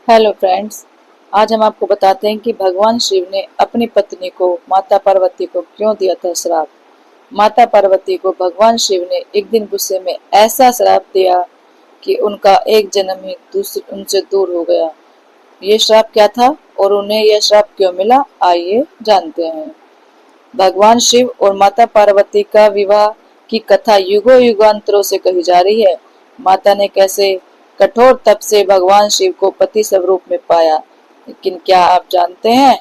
Hello friends. आज हम आपको बताते हैं कि भगवान शिव ने अपनी पत्नी को माता पार्वती को क्यों दिया था श्राप। माता पार्वती को भगवान शिव ने एक दिन गुस्से में ऐसा श्राप दिया कि उनका एक जन्म ही दूसरे उनसे दूर हो गया। ये श्राप क्या था और उन्हें यह श्राप क्यों मिला, आइए जानते हैं। भगवान शिव और माता पार्वती का विवाह की कथा युगों युगांतरों से कही जा रही है। माता ने कैसे कठोर तप से भगवान शिव को पति स्वरूप में पाया। लेकिन क्या आप जानते हैं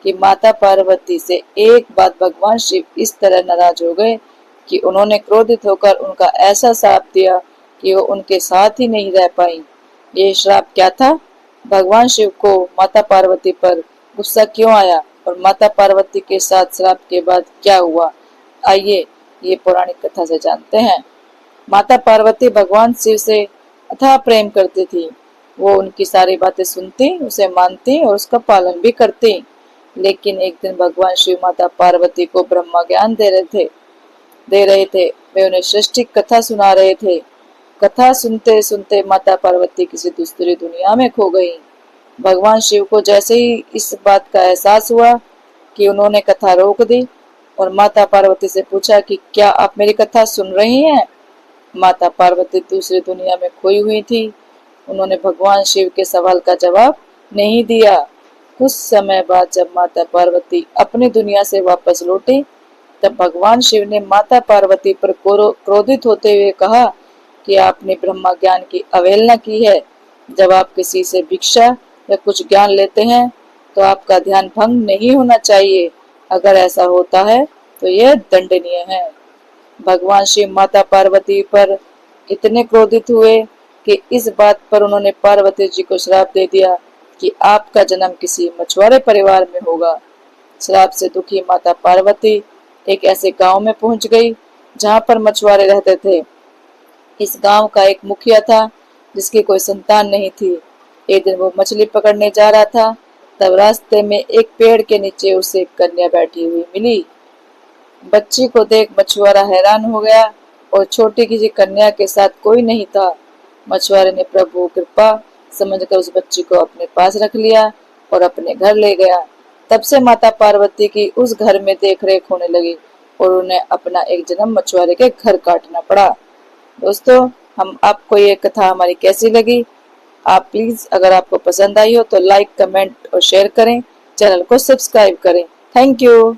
कि माता पार्वती से एक बात भगवान शिव इस तरह नाराज हो गए कि उन्होंने क्रोधित होकर उनका ऐसा श्राप दिया कि वो उनके साथ ही नहीं रह पाई। ये श्राप क्या था? भगवान शिव को माता पार्वती पर गुस्सा क्यों आया और माता पार्वती के साथ श्राप के बाद क्या हुआ, आइए ये पौराणिक कथा से जानते हैं। माता पार्वती भगवान शिव से अथाह प्रेम करती थी। वो उनकी सारी बातें सुनती, उसे मानती और उसका पालन भी करती। लेकिन एक दिन भगवान शिव माता पार्वती को ब्रह्मा ज्ञान दे रहे थे। वे उन्हें सृष्टि कथा सुना रहे थे। कथा सुनते सुनते माता पार्वती किसी दूसरी दुनिया में खो गई। भगवान शिव को जैसे ही इस बात का एहसास हुआ कि उन्होंने कथा रोक दी और माता पार्वती से पूछा कि क्या आप मेरी कथा सुन रही हैं। माता पार्वती दूसरी दुनिया में खोई हुई थी। उन्होंने भगवान शिव के सवाल का जवाब नहीं दिया। कुछ समय बाद जब माता पार्वती अपनी दुनिया से वापस लौटी, तब भगवान शिव ने माता पार्वती पर क्रोधित होते हुए कहा कि आपने ब्रह्मा ज्ञान की अवहेलना की है। जब आप किसी से भिक्षा या कुछ ज्ञान लेते हैं तो आपका ध्यान भंग नहीं होना चाहिए। अगर ऐसा होता है तो यह दंडनीय है। भगवान शिव माता पार्वती पर इतने क्रोधित हुए कि इस बात पर उन्होंने पार्वती जी को श्राप दे दिया कि आपका जन्म किसी मछुआरे परिवार में होगा। श्राप से दुखी माता पार्वती एक ऐसे गांव में पहुंच गई जहां पर मछुआरे रहते थे। इस गांव का एक मुखिया था जिसकी कोई संतान नहीं थी। एक दिन वो मछली पकड़ने जा रहा था, तब रास्ते में एक पेड़ के नीचे उसे एक कन्या बैठी हुई मिली। बच्ची को देख मछुआरा हैरान हो गया और छोटी किसी कन्या के साथ कोई नहीं था। मछुआरे ने प्रभु कृपा समझकर उस बच्ची को अपने पास रख लिया और अपने घर ले गया। तब से माता पार्वती की उस घर में देख रेख होने लगी और उन्हें अपना एक जन्म मछुआरे के घर काटना पड़ा। दोस्तों, हम आपको ये कथा हमारी कैसी लगी? आप प्लीज, अगर आपको पसंद आई हो तो लाइक, कमेंट और शेयर करें। चैनल को सब्सक्राइब करें। Thank you.